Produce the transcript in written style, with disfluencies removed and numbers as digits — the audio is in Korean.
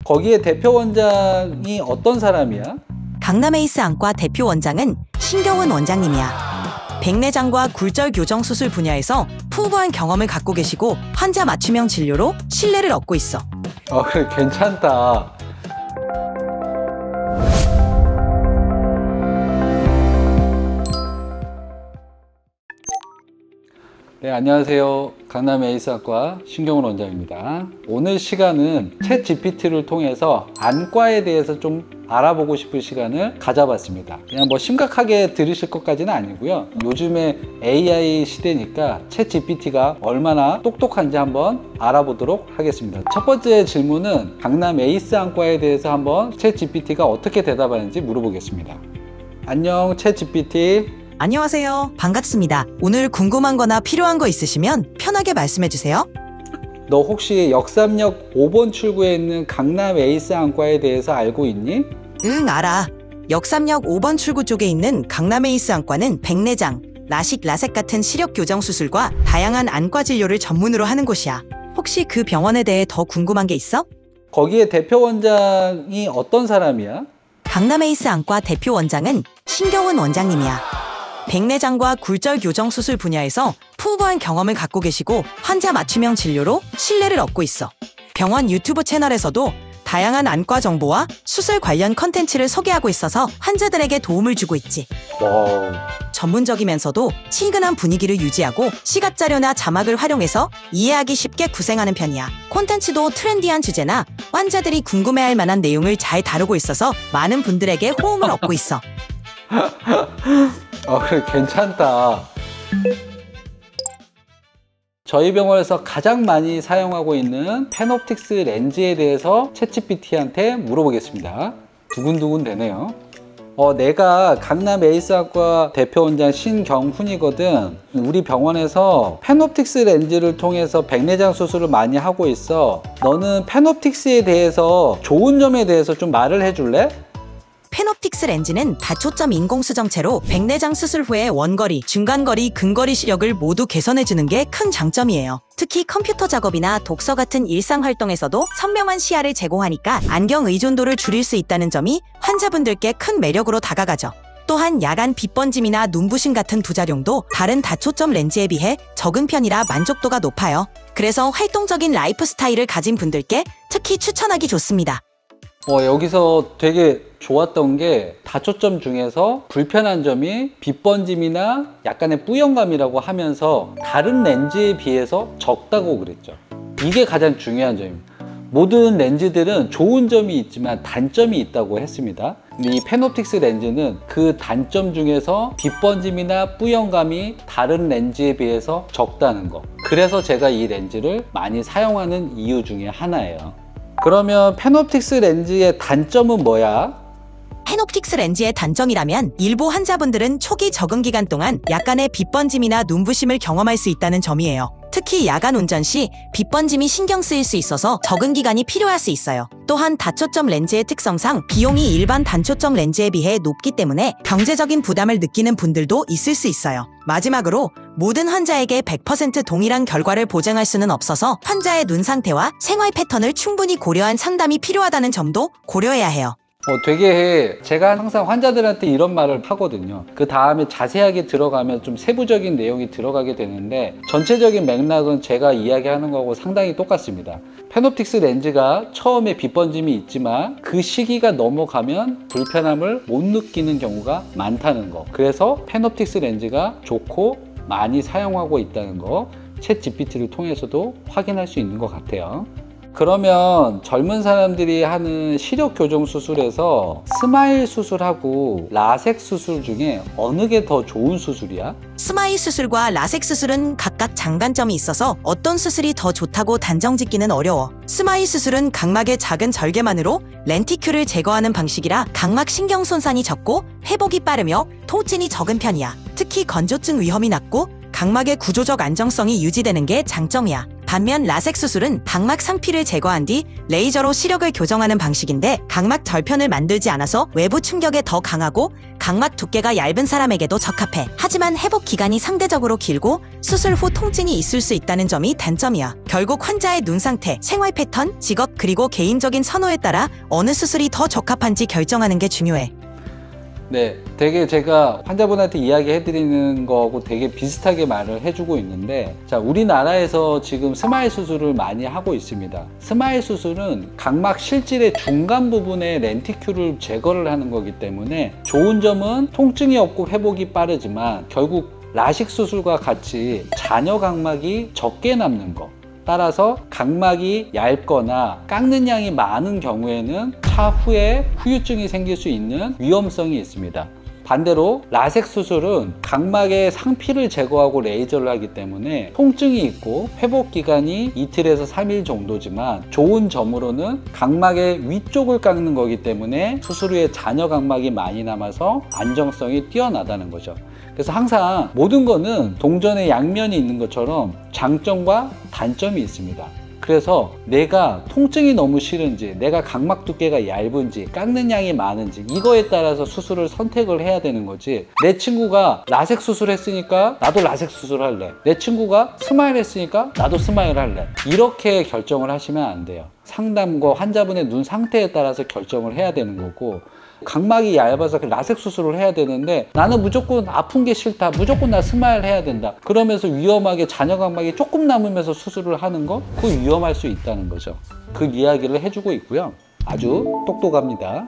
거기에 대표 원장이 어떤 사람이야? 강남에이스 안과 대표 원장은 신경훈 원장님이야. 백내장과 굴절 교정 수술 분야에서 풍부한 경험을 갖고 계시고 환자 맞춤형 진료로 신뢰를 얻고 있어. 그래, 괜찮다. 네, 안녕하세요. 강남 에이스학과 신경훈 원장입니다. 오늘 시간은 챗 GPT를 통해서 안과에 대해서 좀 알아보고 싶은 시간을 가져봤습니다. 그냥 뭐 심각하게 들으실 것까지는 아니고요. 요즘에 AI 시대니까 챗 GPT가 얼마나 똑똑한지 한번 알아보도록 하겠습니다. 첫 번째 질문은 강남 에이스 안과에 대해서 한번 챗 GPT가 어떻게 대답하는지 물어보겠습니다. 안녕, 챗 GPT. 안녕하세요. 반갑습니다. 오늘 궁금한 거나 필요한 거 있으시면 편하게 말씀해 주세요. 너 혹시 역삼역 5번 출구에 있는 강남 에이스 안과에 대해서 알고 있니? 응, 알아. 역삼역 5번 출구 쪽에 있는 강남 에이스 안과는 백내장, 라식, 라섹 같은 시력 교정 수술과 다양한 안과 진료를 전문으로 하는 곳이야. 혹시 그 병원에 대해 더 궁금한 게 있어? 거기에 대표 원장이 어떤 사람이야? 강남 에이스 안과 대표 원장은 신경훈 원장님이야. 백내장과 굴절 교정 수술 분야에서 풍부한 경험을 갖고 계시고 환자 맞춤형 진료로 신뢰를 얻고 있어. 병원 유튜브 채널에서도 다양한 안과 정보와 수술 관련 컨텐츠를 소개하고 있어서 환자들에게 도움을 주고 있지. 와우. 전문적이면서도 친근한 분위기를 유지하고 시각자료나 자막을 활용해서 이해하기 쉽게 구성하는 편이야. 콘텐츠도 트렌디한 주제나 환자들이 궁금해할 만한 내용을 잘 다루고 있어서 많은 분들에게 호응을 얻고 있어. 그래, 괜찮다. 저희 병원에서 가장 많이 사용하고 있는 패놉틱스 렌즈에 대해서 챗GPT한테 물어보겠습니다. 두근두근 되네요. 내가 강남 에이스학과 대표 원장 신경훈이거든. 우리 병원에서 패놉틱스 렌즈를 통해서 백내장 수술을 많이 하고 있어. 너는 패놉틱스에 대해서 좋은 점에 대해서 좀 말을 해줄래? 패놉틱스 렌즈는 다초점 인공수정체로 백내장 수술 후에 원거리, 중간거리, 근거리 시력을 모두 개선해주는 게 큰 장점이에요. 특히 컴퓨터 작업이나 독서 같은 일상 활동에서도 선명한 시야를 제공하니까 안경 의존도를 줄일 수 있다는 점이 환자분들께 큰 매력으로 다가가죠. 또한 야간 빛번짐이나 눈부심 같은 부작용도 다른 다초점 렌즈에 비해 적은 편이라 만족도가 높아요. 그래서 활동적인 라이프 스타일을 가진 분들께 특히 추천하기 좋습니다. 여기서 되게 좋았던 게 다초점 중에서 불편한 점이 빛번짐이나 약간의 뿌연감이라고 하면서 다른 렌즈에 비해서 적다고 그랬죠. 이게 가장 중요한 점입니다. 모든 렌즈들은 좋은 점이 있지만 단점이 있다고 했습니다. 근데 이 패놉틱스 렌즈는 그 단점 중에서 빛번짐이나 뿌연감이 다른 렌즈에 비해서 적다는 거. 그래서 제가 이 렌즈를 많이 사용하는 이유 중에 하나예요. 그러면 패놉틱스 렌즈의 단점은 뭐야? 패놉틱스 렌즈의 단점이라면 일부 환자분들은 초기 적응 기간 동안 약간의 빛번짐이나 눈부심을 경험할 수 있다는 점이에요. 특히 야간 운전 시 빛번짐이 신경 쓰일 수 있어서 적응 기간이 필요할 수 있어요. 또한 다초점 렌즈의 특성상 비용이 일반 단초점 렌즈에 비해 높기 때문에 경제적인 부담을 느끼는 분들도 있을 수 있어요. 마지막으로 모든 환자에게 100% 동일한 결과를 보장할 수는 없어서 환자의 눈 상태와 생활 패턴을 충분히 고려한 상담이 필요하다는 점도 고려해야 해요. 되게 제가 항상 환자들한테 이런 말을 하거든요. 그 다음에 자세하게 들어가면 좀 세부적인 내용이 들어가게 되는데 전체적인 맥락은 제가 이야기하는 거하고 상당히 똑같습니다. 패놉틱스 렌즈가 처음에 빛번짐이 있지만 그 시기가 넘어가면 불편함을 못 느끼는 경우가 많다는 거. 그래서 패놉틱스 렌즈가 좋고 많이 사용하고 있다는 거 챗 GPT를 통해서도 확인할 수 있는 것 같아요. 그러면 젊은 사람들이 하는 시력 교정 수술에서 스마일 수술하고 라섹 수술 중에 어느 게 더 좋은 수술이야? 스마일 수술과 라섹 수술은 각각 장단점이 있어서 어떤 수술이 더 좋다고 단정 짓기는 어려워. 스마일 수술은 각막의 작은 절개만으로 렌티큘을 제거하는 방식이라 각막 신경 손상이 적고 회복이 빠르며 통증이 적은 편이야. 특히 건조증 위험이 낮고 각막의 구조적 안정성이 유지되는 게 장점이야. 반면 라섹 수술은 각막 상피를 제거한 뒤 레이저로 시력을 교정하는 방식인데 각막 절편을 만들지 않아서 외부 충격에 더 강하고 각막 두께가 얇은 사람에게도 적합해. 하지만 회복 기간이 상대적으로 길고 수술 후 통증이 있을 수 있다는 점이 단점이야. 결국 환자의 눈 상태, 생활 패턴, 직업 그리고 개인적인 선호에 따라 어느 수술이 더 적합한지 결정하는 게 중요해. 네, 되게 제가 환자분한테 이야기해드리는 거하고 되게 비슷하게 말을 해주고 있는데, 자, 우리나라에서 지금 스마일 수술을 많이 하고 있습니다. 스마일 수술은 각막 실질의 중간 부분에 렌티큘을 제거를 하는 거기 때문에 좋은 점은 통증이 없고 회복이 빠르지만 결국 라식 수술과 같이 잔여 각막이 적게 남는 거, 따라서 각막이 얇거나 깎는 양이 많은 경우에는 차후에 후유증이 생길 수 있는 위험성이 있습니다. 반대로 라섹 수술은 각막의 상피를 제거하고 레이저를 하기 때문에 통증이 있고 회복 기간이 이틀에서 3일 정도지만 좋은 점으로는 각막의 위쪽을 깎는 거기 때문에 수술 후에 잔여 각막이 많이 남아서 안정성이 뛰어나다는 거죠. 그래서 항상 모든 거는 동전의 양면이 있는 것처럼 장점과 단점이 있습니다. 그래서 내가 통증이 너무 싫은지, 내가 각막 두께가 얇은지, 깎는 양이 많은지 이거에 따라서 수술을 선택을 해야 되는 거지, 내 친구가 라섹 수술 했으니까 나도 라섹 수술 할래, 내 친구가 스마일 했으니까 나도 스마일 할래, 이렇게 결정을 하시면 안 돼요. 상담과 환자분의 눈 상태에 따라서 결정을 해야 되는 거고, 각막이 얇아서 라섹 수술을 해야 되는데 나는 무조건 아픈 게 싫다, 무조건 나 스마일 해야 된다, 그러면서 위험하게 잔여 각막이 조금 남으면서 수술을 하는 거, 그거 위험할 수 있다는 거죠. 그 이야기를 해주고 있고요. 아주 똑똑합니다.